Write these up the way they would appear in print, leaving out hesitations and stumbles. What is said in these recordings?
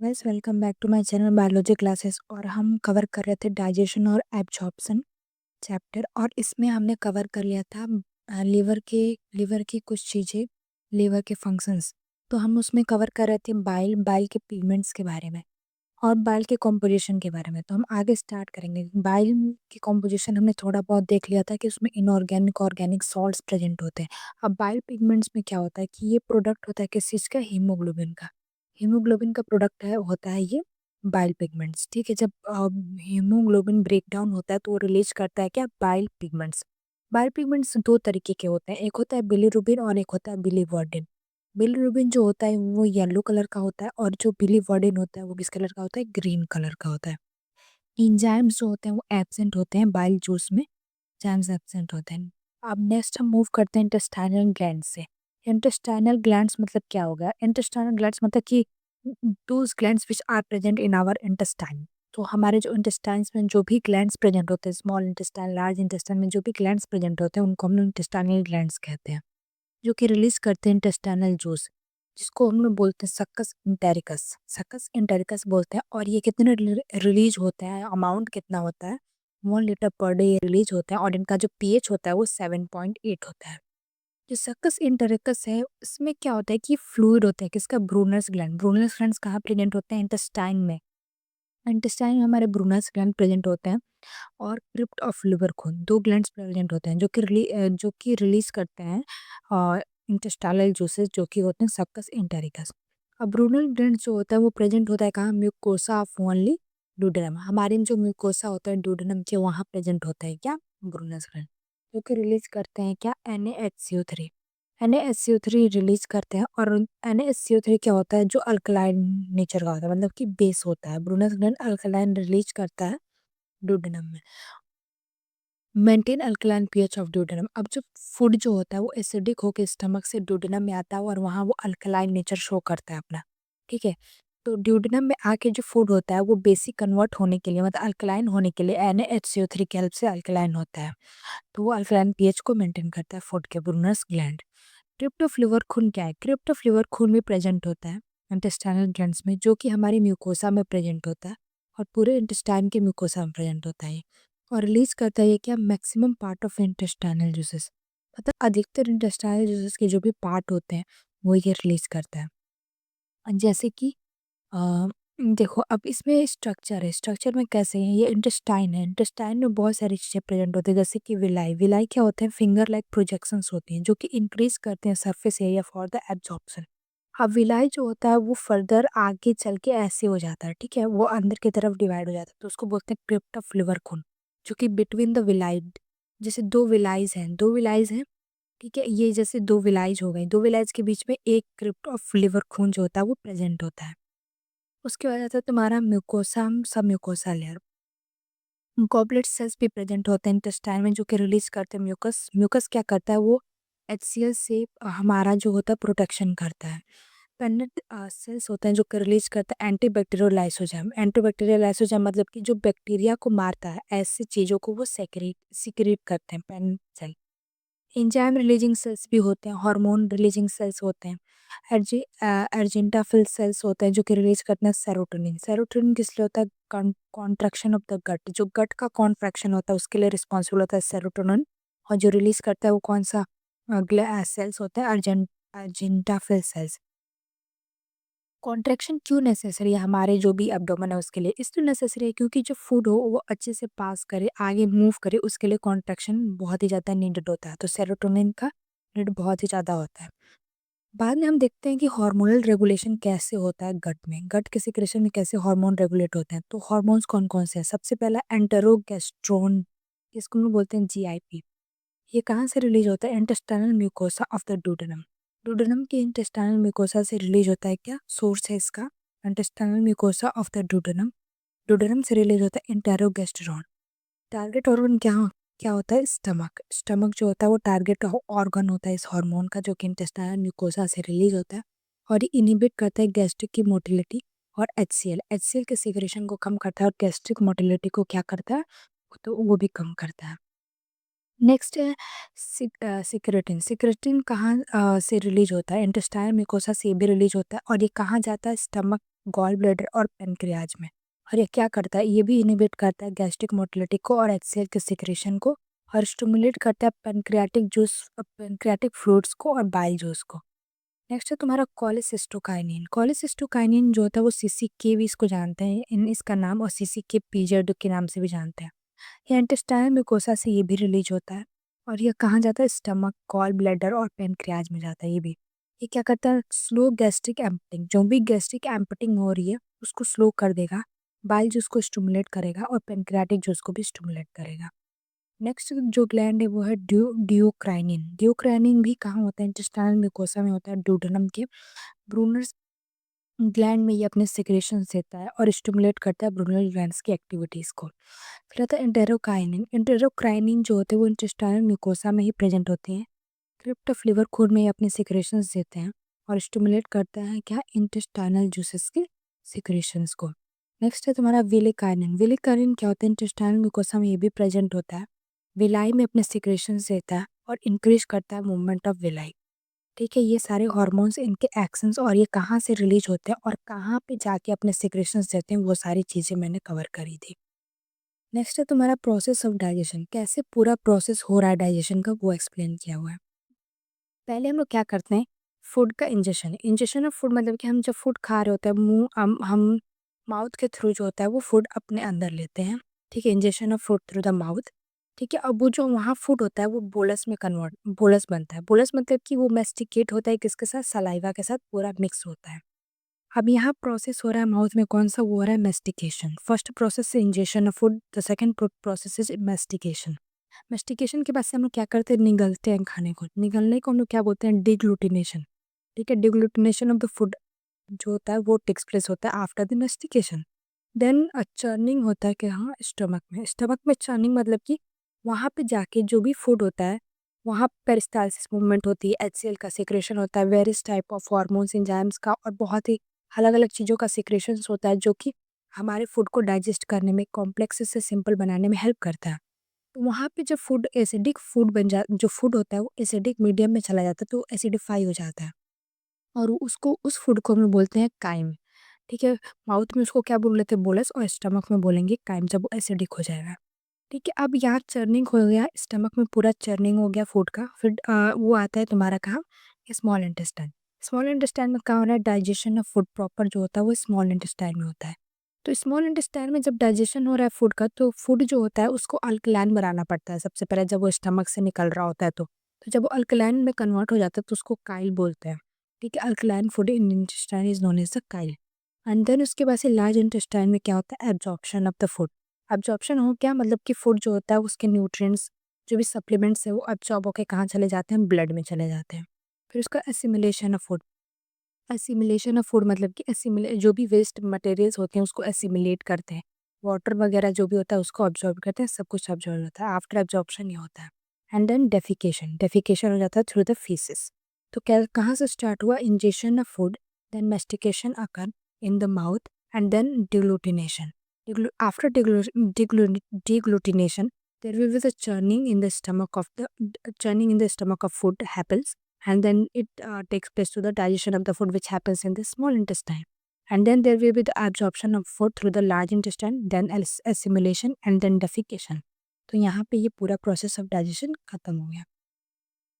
Welcome back to my channel biology classes. और हम cover कर रहे थे डाइजेशन और एब्जॉर्प्शन चैप्टर। और इसमें हमने कवर कर लिया था लीवर की कुछ चीज़ें, लीवर के फंक्शंस। तो हम उसमें कवर कर रहे थे बाइल बाइल के पिगमेंट्स के बारे में और बाइल के कॉम्पोजिशन के बारे में। तो हम आगे स्टार्ट करेंगे। बाइल की कॉम्पोजिशन हमने थोड़ा बहुत देख लिया था कि उसमें इनऑर्गेनिक ऑर्गेनिक सॉल्ट्स प्रेजेंट होते हैं। अब बाइल पिगमेंट्स में क्या होता है कि ये प्रोडक्ट होता है किस चीज़ का, हीमोग्लोबिन का। हीमोग्लोबिन का प्रोडक्ट है होता है ये बाइल पिगमेंट्स। ठीक है, जब हीमोग्लोबिन ब्रेक डाउन होता है तो वो रिलीज करता है क्या, बाइल पिगमेंट्स। बाइल पिगमेंट्स दो तरीके के होते हैं, एक होता है बिलीरुबिन और एक होता है बिलीवर्डिन। बिलीरुबिन जो होता है वो येलो कलर का होता है और जो बिलीवर्डिन होता है वो किस कलर का होता है, ग्रीन कलर का होता है। एंजाइम्स जो होते हैं वो एब्सेंट होते हैं बाइल जूस में, एंजाइम्स एब्सेंट होते हैं। अब नेक्स्ट हम मूव करते हैं इंटेस्टाइनल ग्लैंड से। इंटेस्टाइनल ग्लैंड्स मतलब क्या हो गया, इंटेस्टाइनल ग्लैंड्स मतलब कि those glands which are present in our intestine. तो हमारे जो इंटेस्टाइन्स में जो भी ग्लैंड्स प्रेजेंट होते हैं, स्मॉल इंटेस्टाइन लार्ज इंटेस्टाइन में जो भी ग्लैंड्स प्रेजेंट होते हैं उनको हम इंटेस्टाइनल ग्लैंड्स कहते हैं, जो कि रिलीज करते हैं इंटेस्टाइनल जूस, जिसको हम लोग बोलते हैं सक्कस इंटेरिकस बोलते हैं। और ये कितने रिलीज होते हैं, अमाउंट कितना होता है, 1 लीटर पर डे ये रिलीज होते हैं। और इनका जो पीएच होता है वो 7.8 होता है। जो सक्कस इंटेरिकस है इसमें क्या होता है कि फ्लूइड होता है किसका, ब्रूनस ग्लैंड्स कहाँ प्रेजेंट होते हैं, इंटेस्टाइन में। इंटेस्टाइन में हमारे ब्रूनस ग्लैंड प्रेजेंट होते हैं। और क्रिप्ट ऑफ लिवर खून, दो ग्लैंड्स प्रेजेंट होते हैं जो कि रिलीज करते हैं और इंटेस्टाइनल जूसेस, जो कि होते हैं सक्कस इंटेरिकस। अब ब्रूनल ग्लैंड जो होता है वो प्रेजेंट होता है कहाँ, म्यूकोसा ऑफ ओनली डूडेनम। हमारे में जो म्यूकोसा होता है डूडेनम के वहाँ प्रेजेंट होता है क्या, ब्रूनस ग्लैंड, जो कि रिलीज करते हैं क्या, NaHCO3। NaHCO3 रिलीज करते हैं। और NaHCO3 क्या होता है, जो अल्कलाइन नेचर का होता है, मतलब कि बेस होता है। ब्रूनस ग्लैंड अल्कलाइन रिलीज करता है डूडेनम में, maintain alkaline pH of duodenum. अब जो फूड जो होता है वो एसिडिक होकर स्टमक से डूडेनम में आता है और वहाँ वो अल्कलाइन नेचर शो करता है अपना। ठीक है, तो ड्यूडेनम में आके जो फूड होता है वो बेसिक कन्वर्ट होने के लिए, मतलब अल्कलाइन होने के लिए NaHCO3 की हेल्प से अल्कलाइन होता है। तो वो अल्कलाइन पीएच को मेंटेन करता है फूड के, Brunner's gland. Crypt of liver खून क्या है, क्रिप्ट ऑफ लिवर खून भी प्रेजेंट होता है इंटेस्टाइनल ग्लैंड्स में, जो कि हमारी म्यूकोसा में प्रेजेंट होता है और पूरे इंटेस्टाइन के म्यूकोसा में प्रेजेंट होता है। और रिलीज करता है ये क्या, maximum part of intestinal juices, मतलब अधिकतर इंटेस्टाइनल जूसेस के जो भी पार्ट होते हैं वो ये रिलीज करता है। जैसे कि अ, देखो अब इसमें स्ट्रक्चर है, स्ट्रक्चर में कैसे है, ये इंटेस्टाइन है, इंटेस्टाइन में बहुत सारी चीज़ें प्रेजेंट होती है। जैसे कि विलाई, विलाई क्या होते हैं, फिंगर लाइक प्रोजेक्शंस होती हैं जो कि इंक्रीज करते हैं surface area for the absorption. अब विलाई जो होता है वो फर्दर आगे चल के ऐसे हो जाता है, ठीक है, वो अंदर की तरफ डिवाइड हो जाता है, तो उसको बोलते हैं क्रिप्ट ऑफ लिवर खून, जो कि बिटवीन द विलाई, जैसे दो विलाइज हैं, ठीक है, ये जैसे दो विलाइज हो गई, दो विलाइज के बीच में एक क्रिप्ट ऑफ लिवर खून जो होता है वो प्रेजेंट होता है। उसके बाद आता है तुम्हारा म्यूकोसा, सब म्यूकोसा लेयर। गॉबलेट सेल्स भी प्रेजेंट होते हैं इंटेस्टाइन में, जो कि रिलीज करते हैं म्यूकस। म्यूकस क्या करता है, वो HCl से हमारा जो होता है प्रोटेक्शन करता है। पेनेट सेल्स होते हैं जो कि रिलीज करता है एंटीबैक्टीरियल लाइसोजाइम। एंटीबैक्टीरियल लाइसोजाइम मतलब कि जो बैक्टीरिया को मारता है ऐसी चीज़ों को वो सिक्रीट करते हैं Paneth cell. Enzyme releasing cells भी होते हैं, हार्मोन रिलीजिंग सेल्स होते हैं, अर्जेंटाफिल सेल्स होते हैं जो कि रिलीज करते हैं सेरोटोनिन। सेरोटोनिन किस लिए होता है, कॉन्ट्रैक्शन ऑफ द गट, जो गट का कॉन्ट्रैक्शन होता है उसके लिए रिस्पॉन्सिबल होता है सेरोटोनिन। और जो रिलीज करता है वो कौन सा सेल्स होता है, अर्जेंटाफिल सेल्स। कॉन्ट्रैक्शन क्यों नेसेसरी है हमारे जो भी एब्डोमेन है उसके लिए, इसलिए नेसेसरी है क्योंकि जो फूड हो वो अच्छे से पास करे, आगे मूव करे, उसके लिए कॉन्ट्रैक्शन बहुत ही ज़्यादा नीडेड होता है। तो सेरोटोनिन का नीड बहुत ही ज़्यादा होता है। बाद में हम देखते हैं कि हार्मोनल रेगुलेशन कैसे होता है गट में, गट के सिक्रेशन में कैसे हार्मोन रेगुलेट होते हैं। तो हार्मोन्स कौन कौन से हैं, सबसे पहला एंटेरोगेस्ट्रोन, इसको हम बोलते हैं GIP। ये कहाँ से रिलीज होता है, intestinal mucosa of the duodenum. Duodenum के इंटेस्टाइनल म्यूकोसा से रिलीज होता है क्या, सोर्स है इसका, intestinal mucosa of the duodenum. Duodenum से रिलीज होता है इंटेरोगेस्टेरॉन। टारगेट ऑर्गन क्या क्या होता है, स्टमक। स्टमक जो होता है वो टारगेट ऑर्गन होता है इस हार्मोन का, जो कि इंटेस्टाइनल म्यूकोसा से रिलीज होता है। और ये इनिबिट करता है गैस्ट्रिक की मोटिलिटी। और HCl के सिक्रेशन को कम करता है और गैस्ट्रिक मोटिलिटी को क्या करता है, तो वो भी कम करता है। नेक्स्ट है सिक्रेटिन। सिक्रेटिन कहाँ से रिलीज होता है, इंटेस्टाइनल म्यूकोसा से भी रिलीज होता है और ये कहाँ जाता है, स्टमक गॉल ब्लैडर और पैनक्रियाज में। और ये क्या करता है, ये भी इनिबिट करता है गैस्ट्रिक मोटिलिटी को और एचसीएल के सिक्रेशन को, और स्टिमुलेट करता है पैनक्रियाटिक फ्लूइड्स को और बाइल जूस को। नेक्स्ट है तुम्हारा कॉलेसिस्टोकाइनिन। कॉलेसिस्टोकाइनिन जो होता है वो सीसीके भी इसको जानते हैं, इन इसका नाम, और सीसीके पीजेड के नाम से भी जानते हैं। ये इंटेस्टाइनल म्यूकोसा से ये भी रिलीज होता है, और ये कहाँ जाता है, स्टमक, गॉल ब्लैडर और पैनक्रियाज में जाता है ये भी। ये क्या करता है, स्लो गैस्ट्रिक एम्पटिंग, जो भी गैस्ट्रिक एम्पटिंग हो रही है उसको स्लो कर देगा, बाइल जूस को स्टिमुलेट करेगा और पैनक्रियाटिक जूस को भी स्टिमुलेट करेगा। नेक्स्ट जो ग्लैंड है वो है ड्यूक्राइनिन। ड्यूक्राइनिन भी कहाँ होता है, इंटेस्टाइनल म्यूकोसा में होता है, ड्यूडेनम के ब्रूनर्स ग्लैंड में ये अपने सिक्रेशन देता है और स्टिमुलेट करता है ब्रूनल ग्लैंड्स की एक्टिविटीज़ को। फिर आता है एंटेरोकाइनिन। एंटेरोक्राइनिन जो होते हैं वो इंटेस्टाइनल म्यूकोसा में ही प्रेजेंट होते हैं। क्रिप्ट ऑफ लिवर खून में ये अपने सिक्रेशंस देते हैं और स्टिमुलेट करता है क्या, इंटेस्टाइनल जूसेस के सिक्रेशंस को। नेक्स्ट है तुम्हारा विलिकाइनिन। विलिकाइनिन क्या होता है, इंटेस्टाइनल म्यूकोसा में ये भी प्रेजेंट होता है, विलाई में अपने सिक्रेशंस देता है और इंक्रीज करता है मूवमेंट ऑफ विलाई। ठीक है, ये सारे हार्मोन्स, इनके एक्शंस और ये कहाँ से रिलीज होते हैं और कहाँ पे जाके अपने सिक्रेशंस देते हैं, वो सारी चीज़ें मैंने कवर करी थी। नेक्स्ट है तुम्हारा प्रोसेस ऑफ डाइजेशन। कैसे पूरा प्रोसेस हो रहा है डाइजेशन का, वो एक्सप्लेन किया हुआ है। पहले हम लोग क्या करते हैं, फूड का इंजेशन। इंजेशन ऑफ फूड मतलब कि हम जब फूड खा रहे होते हैं, मुंह हम माउथ के थ्रू जो होता है वो फूड अपने अंदर लेते हैं। ठीक है, ingestion of food through the mouth. ठीक है, अब वो जो वहाँ फूड होता है वो बोलस में कन्वर्ट, बोलस बनता है। बोलस मतलब कि वो मेस्टिकेट होता है किसके साथ, सलाइवा के साथ पूरा मिक्स होता है। अब यहाँ प्रोसेस हो रहा है माउथ में, कौन सा, वो हो रहा है मेस्टिकेशन। फर्स्ट प्रोसेस है ingestion of food, the second process is mastication. Mastication के बाद से हम लोग क्या करते हैं, निगलते हैं खाने को। निगलने को हम लोग क्या बोलते हैं, डिग्लूटिनेशन। ठीक है, डिग्लूटिनेशन ऑफ द फूड जो होता है वो टेक्स प्लेस होता है after the mastication. Then churning होता है कि हाँ, स्टमक में। स्टमक में चर्निंग मतलब कि वहाँ पे जाके जो भी फूड होता है वहाँ पेरिस्टालसिस मूवमेंट होती है, एचसीएल का सिक्रेशन होता है, various type of hormones, enzymes का और बहुत ही अलग अलग चीज़ों का सिक्रेशन होता है जो कि हमारे फूड को डाइजेस्ट करने में, कॉम्प्लेक्स से सिंपल बनाने में हेल्प करता है। तो वहाँ पे जब फूड एसिडिक फूड बन जा जो फूड होता है वो एसिडिक मीडियम में चला जाता है तो एसिडिफाई हो जाता है, और उसको, उस फूड को हम लोग बोलते हैं काइम। ठीक है, माउथ में उसको क्या बोल लेते हैं, बोलस, और स्टमक में बोलेंगे काइम जब वो एसिडिक हो जाएगा। ठीक है, अब यहाँ चर्निंग हो गया, स्टमक में पूरा चर्निंग हो गया फूड का। फिर वो आता है तुम्हारा कहाँ, स्मॉल इंटेस्टाइन। स्मॉल इंटेस्टाइन में कहाँ हो रहा है, डाइजेशन ऑफ फूड प्रॉपर जो होता है वो स्मॉल इंटेस्टाइन में होता है। तो स्मॉल इंटेस्टाइन में जब डाइजेशन हो रहा है फूड का, तो फूड जो होता है उसको अल्कलाइन बनाना पड़ता है सबसे पहले, जब वो स्टमक से निकल रहा होता है तो जब वो अल्कलाइन में कन्वर्ट हो जाता है तो उसको काइल बोलते हैं। ठीक है, alkaline food in intestine is known as the chyle. And then उसके बाद से लार्ज इंटेस्टाइन में क्या होता है, absorption of the food. Absorption हो क्या मतलब कि फूड जो होता है उसके न्यूट्रिएंट्स, जो भी सप्लीमेंट्स है वो एब्जॉर्ब होकर कहाँ चले जाते हैं, ब्लड में चले जाते हैं। फिर उसका assimilation of food. Assimilation of food मतलब कि एसिमिले जो भी वेस्ट मटेरियल्स होते हैं उसको एसिमिलेट करते हैं, वाटर वगैरह जो भी होता है उसको ऑब्जॉर्ब करते हैं, सब कुछ ऑब्जॉर्ब होता है। आफ्टर एब्जॉर्प्शन ये होता है। And then defecation. डेफिकेशन हो जाता है थ्रू द फीसिस। तो क्या कहाँ से स्टार्ट हुआ, ingestion of food, then mastication occur in the mouth, and then deglutination. After deglutination, there will be the churning in the stomach of food happens, and then it takes place to the digestion of the food which happens in the small intestine, and then there will be the absorption of food through the large intestine, then assimilation and then defecation. तो यहाँ पे ये पूरा process of digestion खत्म हो गया।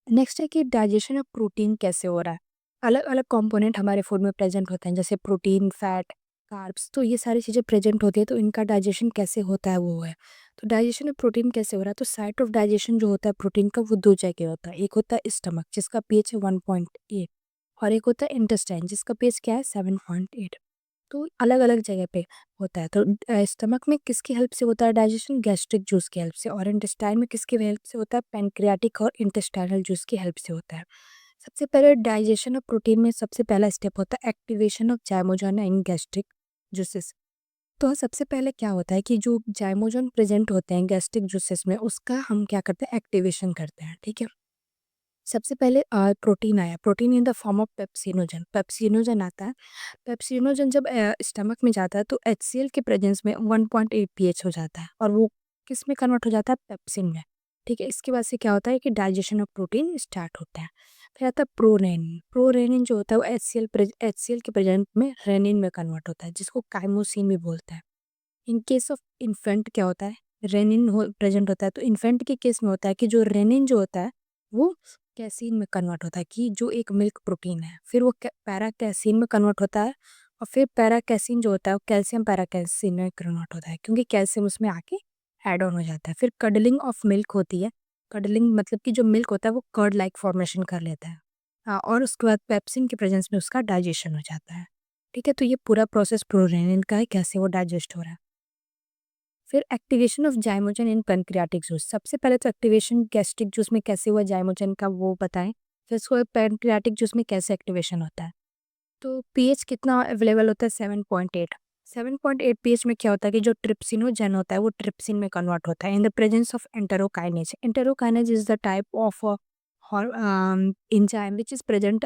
Next है कि डाइजेशन ऑफ प्रोटीन कैसे हो रहा है। अलग अलग कंपोनेंट हमारे फूड में प्रेजेंट होते हैं, जैसे प्रोटीन, फैट, कार्ब्स, तो ये सारी चीज़ें प्रेजेंट होती है, तो इनका डाइजेशन कैसे होता है वो है। तो डाइजेशन ऑफ प्रोटीन कैसे हो रहा है, तो साइट ऑफ डाइजेशन जो होता है प्रोटीन का वो दो जगह होता है। एक होता है स्टमक जिसका पीएच है 1.8, और एक होता है इंटेस्टाइन जिसका पीएच क्या है 7.8। तो अलग अलग जगह पे होता है। तो स्टमक में किसकी हेल्प से होता है डाइजेशन, गैस्ट्रिक जूस की हेल्प से, और इंटेस्टाइन में किसकी हेल्प से होता है, पैनक्रियाटिक और इंटेस्टाइनल जूस की हेल्प से होता है। सबसे पहले डाइजेशन ऑफ प्रोटीन में सबसे पहला स्टेप होता है activation of zymogen in gastric juices. तो सबसे पहले क्या होता है कि जो जाइमोजन प्रेजेंट होते हैं गैस्ट्रिक जूसेस में उसका हम क्या करते हैं, एक्टिवेशन करते हैं। ठीक है, सबसे पहले प्रोटीन आया, protein in the form of pepsinogen. Pepsinogen आता है। पेप्सिनोजन जब स्टमक में जाता है तो एचसीएल के प्रेजेंस में 1.8 पीएच हो जाता है, और वो किस में कन्वर्ट हो जाता है, पेप्सिन में। ठीक है, इसके बाद से क्या होता है कि डाइजेशन ऑफ प्रोटीन स्टार्ट होता है। फिर आता है प्रोरेनिन। प्रोरेनिन जो होता है वो HCl के प्रेजेंट में रेनिन में कन्वर्ट होता है, जिसको काइमोसिन भी बोलते हैं। इन केस ऑफ इन्फेंट क्या होता है, रेनिन हो प्रेजेंट होता है, तो इन्फेंट के केस में होता है कि जो रेनिन जो होता है वो कैसीन में कन्वर्ट होता है, कि जो एक मिल्क प्रोटीन है, फिर वो पैरा कैसीन में कन्वर्ट होता है, और फिर पैरा कैसीन जो होता है वो कैल्शियम पैरा कैसीन में कन्वर्ट होता है, क्योंकि कैल्शियम उसमें आके ऐड ऑन हो जाता है। फिर कडलिंग ऑफ मिल्क होती है। कडलिंग मतलब कि जो मिल्क होता है वो कर्ड लाइक फॉर्मेशन कर लेता है। हाँ, और उसके बाद पेप्सिन के प्रेजेंस में उसका डाइजेशन हो जाता है। ठीक है, तो ये पूरा प्रोसेस प्रोरेनिन का है, कैसे वो डाइजेस्ट हो रहा है। फिर activation of zymogen in pancreatic juice. सबसे पहले तो एक्टिवेशन गैस्ट्रिक जूस में कैसे हुआ जाइमोजन का वो बताएं, फिर उसको पैनक्रियाटिक जूस में कैसे एक्टिवेशन होता है। तो पीएच कितना अवेलेबल होता है, 7.8। 7.8 पीएच में क्या होता है कि जो ट्रिप्सिनोजेन होता है वो ट्रिप्सिन में कन्वर्ट होता है in the presence of enterokinase. Enterokinase is the type of enzyme which is present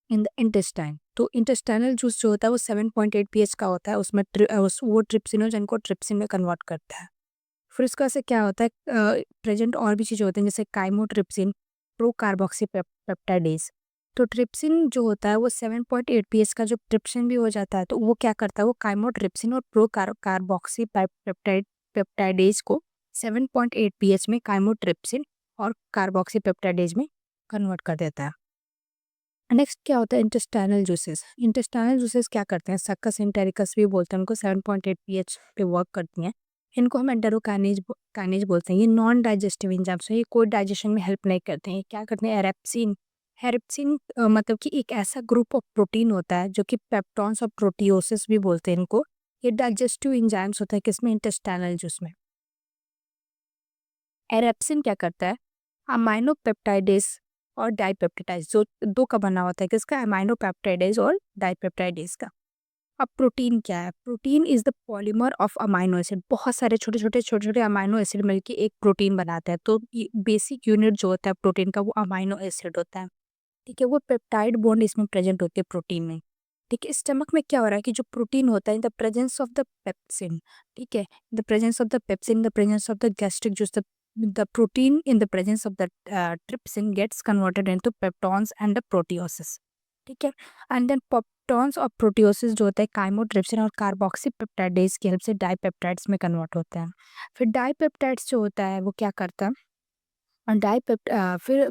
in the intestine. तो इंटेस्टाइनल जूस जो होता है वो 7.8 पीएच का होता है, उसमें वो ट्रिप्सिनोजेन को ट्रिप्सिन में कन्वर्ट करता है। फिर उसके बाद से क्या होता है, प्रेजेंट और भी चीज़ें होती हैं जैसे काइमोट्रिप्सिन, प्रो कार्बोक्सी पेप्टाइडेज। तो ट्रिप्सिन जो होता है वो 7.8 पीएच का, जो ट्रिप्सिन भी हो जाता है तो वो क्या करता है, वो काइमोट्रिप्सिन और प्रो कार्बोक्सी पेप्टाइडेज को 7.8 पीएच में काइमोट्रिप्सिन और कार्बोक्सी पेप्टाइडेज में कन्वर्ट कर देता है। नेक्स्ट क्या होता है, इंटेस्टाइनल जूसेस। इंटेस्टाइनल जूसेस क्या करते हैं, सक्कस एंटेरिकस भी बोलते हैं उनको, 7.8 पीएच पे वर्क करती हैं। इनको हम एंटेरोकाइनेज काइनेज बोलते हैं। ये नॉन डाइजेस्टिव एंजाइम्स हैं, ये कोई डाइजेशन में हेल्प नहीं करते हैं। क्या करते हैं, एरेप्सिन। हेरेप्सिन मतलब कि एक ऐसा ग्रुप ऑफ प्रोटीन होता है जो कि पेप्टॉन्स और प्रोटियोसिस भी बोलते हैं इनको। ये डाइजेस्टिव एंजाइम्स होता है किसमें, इंटेस्टाइनल जूस में। एरेप्सिन क्या करता है, अमाइनो पेप्टाइडेज और डाइपेप्टाइडेज, जो दो का बना होता है किसका, अमाइनो पेप्टाइडेज और डाइपेप्टाइडेज का। अब प्रोटीन क्या है, protein is the polymer of amino acid. बहुत सारे छोटे छोटे अमाइनो एसिड मिलकर एक प्रोटीन बनाते हैं। तो बेसिक यूनिट जो होता है प्रोटीन का वो अमाइनो एसिड होता है। ठीक है, वो पेप्टाइड बॉन्ड इसमें प्रेजेंट होते हैं प्रोटीन में। ठीक है, स्टमक में क्या हो रहा है कि जो प्रोटीन होता है in the presence of the pepsin, ठीक है, the presence of the pepsin, the presence of the gastric juice, the protein in the presence of the trypsin gets converted into peptones and the proteoses। ठीक है, and then peptones और प्रोटियोसिस जो होता है chymotrypsin और carboxy peptidase की help से dipeptides में कन्वर्ट होता है। फिर डाइपेप्टाइड्स जो होता है वो क्या करता है, और फिर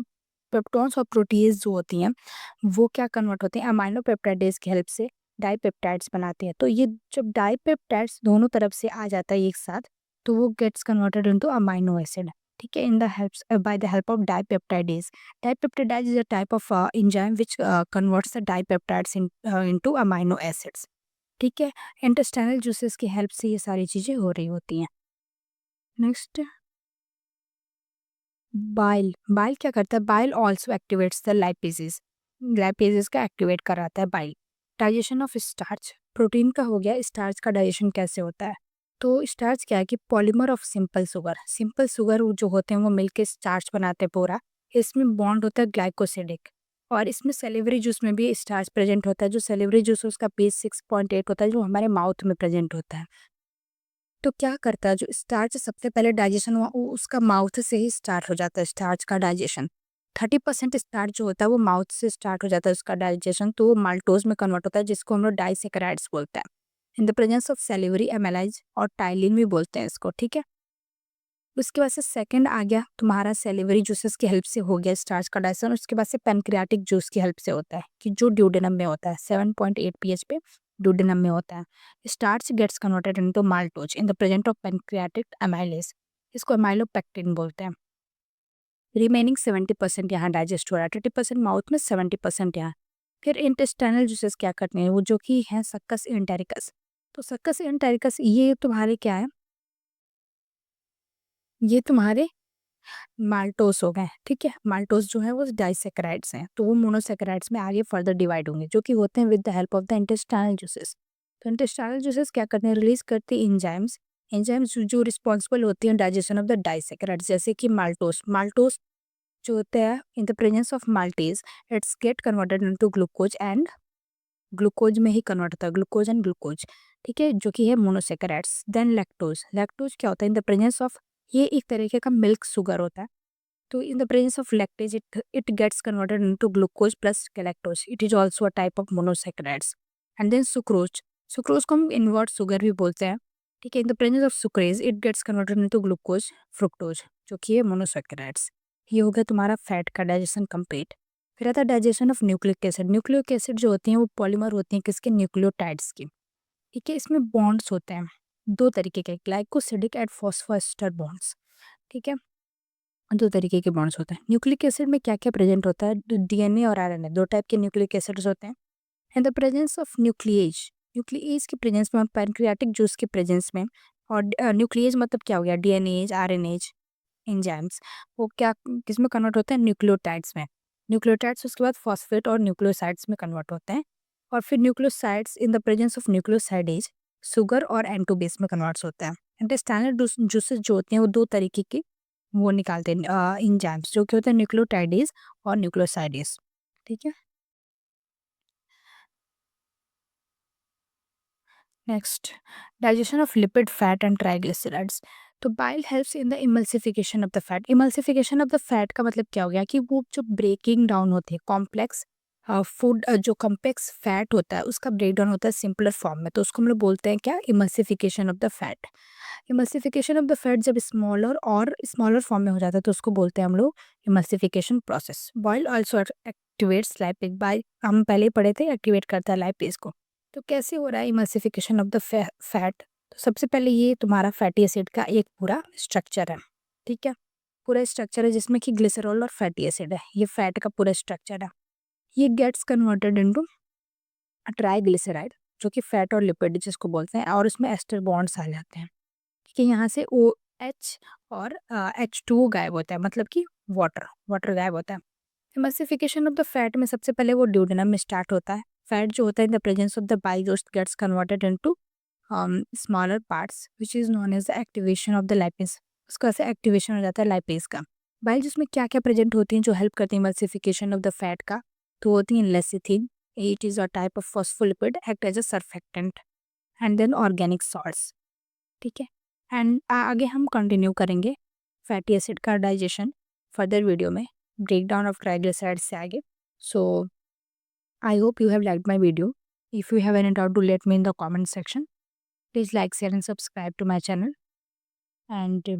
पेप्टॉन्स और प्रोटीज जो होती हैं वो क्या कन्वर्ट होते हैं, अमाइनो पेप्टाइडेज की हेल्प से डाइपेप्टाइड्स बनाते हैं। तो ये जब डाइपेप्टाइड्स दोनों तरफ से आ जाता है एक साथ, तो वो gets converted into amino acid. ठीक है, in the helps by the help of dipeptidase. Dipeptidase is a type of enzyme which converts the dipeptides into amino acids. ठीक है, इंटेस्टाइनल जूसेस की हेल्प से ये सारी चीज़ें हो रही होती हैं। Next, bile. बाइल क्या करता है, bile also activates the lipases. Lipases का एक्टिवेट कराता है bile. Digestion of starch. Protein का हो गया, स्टार्च का डाइजेशन कैसे होता है। तो स्टार्च क्या है कि polymer of simple sugar. Simple sugar जो होते हैं वो मिलके स्टार्च बनाते हैं पूरा। इसमें बॉन्ड होता है ग्लाइकोसिडिक। और इसमें सेलिवरी जूस में भी स्टार्च प्रेजेंट होता है। जो सेलिवरी जूस है उसका पीएच 6.8 होता है, जो हमारे माउथ में प्रेजेंट होता है। तो क्या करता है, जो स्टार्च सबसे पहले डाइजेशन हुआ वो उसका माउथ से ही स्टार्ट हो जाता है, स्टार्च का डाइजेशन। 30% स्टार्च जो होता है वो माउथ से स्टार्ट हो जाता है उसका डाइजेशन, तो वो माल्टोज में कन्वर्ट होता है, जिसको हम लोग डाइसेकेराइड्स बोलते हैं। In the presence of salivary amylase और टाइलिन भी बोलते हैं इसको। ठीक है, उसके बाद से सेकंड आ गया तुम्हारा सेलिवरी जूसेस की हेल्प से हो गया स्टार्च का डाइजेशन। उसके बाद से पेनक्रियाटिक जूस की हेल्प से होता है, कि जो ड्यूडेनम में होता है 7.8 पीएच पे ड्यूडेनम में होता है। Starch gets converted into maltose in the present of pancreatic amylase. इसको अमाइलोपेक्टिन बोलते हैं। रिमेनिंग 70% यहाँ डाइजेस्ट हो रहा है, 30% माउथ में, 70% यहाँ। फिर इंटेस्टाइनल जूसेस क्या करते हैं, वो जो कि है सक्कस एंटेरिकस। तो सक्कस एंटेरिकस ये तुम्हारे क्या है, ये तुम्हारे माल्टोस हो गए। ठीक है, माल्टोस जो है वो डाइसेकेराइड्स हैं, तो वो मोनोसेकेराइड्स में आगे फर्दर डिवाइड होंगे, जो कि होते हैं with the help of the intestinal juices. तो इंटेस्टाइनल जूसेस क्या करते हैं, रिलीज करते हैं एंजाइम्स। एंजाइम्स जो रिस्पॉन्सिबल होती हैं डाइजेशन ऑफ द डाइसेकेराइड्स, जैसे कि माल्टोस। माल्टोस जो होता है in the presence of maltase it's get converted into glucose and glucose में ही कन्वर्ट होता है, ग्लूकोज एंड ग्लूकोज। ठीक है, जो कि है मोनोसेकेराइड्स। Then lactose. लैक्टोज क्या होता है, इन द प्रेजेंस ऑफ, ये एक तरीके का मिल्क शुगर होता है। तो in the presence of lactase it gets converted into glucose plus galactose, it is also a type of monosaccharides. And then sucrose, sucrose को हम इनवर्ट शुगर भी बोलते हैं, ठीक है। In the presence of sucrase it gets converted into glucose fructose, जो कि है मोनोसैकेराइड्स। ये हो गया तुम्हारा फैट का डाइजेशन कंप्लीट। फिर आता है digestion of nucleic acid. Nucleic acid जो होती हैं वो पॉलीमर होती हैं किसके, न्यूक्लियोटाइड्स की, ठीक है। इसमें बॉन्ड्स होते हैं दो तरीके के, ग्लाइकोसिडिक एंड फॉस्फोएस्टर बॉन्ड्स, ठीक है। दो तरीके के बॉन्ड्स होते हैं। न्यूक्लिक एसिड में क्या क्या प्रेजेंट होता है, डीएनए और आरएनए, दो टाइप के न्यूक्लिक एसिड्स होते हैं। In the presence of nuclease, nuclease के प्रेजेंस में, पैनक्रियाटिक जूस के प्रेजेंस में, और न्यूक्लिएज मतलब क्या हो गया, डीएनएज आरएनएज एंजाइम्स, वो क्या किसमें कन्वर्ट होते हैं, न्यूक्लियोटाइड्स में। न्यूक्लियोटाइड्स उसके बाद फॉस्फेट और न्यूक्लियोसाइड्स में कन्वर्ट होते हैं। और फिर nucleosides in the presence of nucleosidase sugar और एन टू बेस में कन्वर्ट्स होता है। एंड स्टैंडर्ड जूसेस जो होते हैं वो दो तरीके के वो निकालते हैं एंजाइम्स, जो कि होते हैं न्यूक्लियोटाइडेज और न्यूक्लियोसाइडेज, ठीक है। Next, digestion of lipid fat and triglycerides. तो bile helps in the emulsification of the fat. Emulsification of the fat का मतलब क्या हो गया कि वो जो ब्रेकिंग डाउन होती है कॉम्प्लेक्स फूड, जो कॉम्प्लेक्स फैट होता है उसका ब्रेक डाउन होता है सिंपलर फॉर्म में, तो उसको हम लोग बोलते हैं क्या, emulsification of the fat. Emulsification of the fat जब स्मॉलर और स्मॉलर फॉर्म में हो जाता है तो उसको बोलते हैं हम लोग emulsification process. Boil also activates lipase, bile हम पहले ही पढ़े थे, एक्टिवेट करता है लाइपेज को। तो कैसे हो रहा है इमल्सिफिकेशन ऑफ द फैट, तो सबसे पहले ये तुम्हारा फैटी एसिड का एक पूरा स्ट्रक्चर है, ठीक है। पूरा स्ट्रक्चर है जिसमें कि ग्लिसरॉल और फैटी एसिड है, ये फैट का पूरा स्ट्रक्चर है। ये गेट्स कन्वर्टेड इनटू ट्राइग्लिसराइड, जो कि फैट और लिपिड जिसको बोलते हैं, और उसमें एस्टर बॉन्ड्स आ जाते हैं, ठीक है। यहाँ से ओ एच और H2O गायब होता है, मतलब कि वाटर वाटर गायब होता है। एमल्सिफिकेशन ऑफ द फैट में सबसे पहले वो ड्यूडेनम में स्टार्ट होता है। फैट जो होता है in the presence of the bile gets converted into smaller parts which is known as the activation of the lipase, उसका ऐसे एक्टिवेशन हो जाता है लाइपेज का। बाइल जिसमें क्या क्या प्रेजेंट होती हैं जो हेल्प करती हैं इमल्सिफिकेशन ऑफ द फैट का, तो होती हैं lecithin, it is a type of phospholipid, act as a surfactant, and then organic salts, ठीक है। एंड आगे हम कंटिन्यू करेंगे फैटी एसिड का डाइजेशन फर्दर वीडियो में, ब्रेक डाउन ऑफ ट्राइग्लिसराइड्स से आगे। So I hope you have liked my video. If you have any doubt, do let me in the comment section. Please like, share and subscribe to my channel. And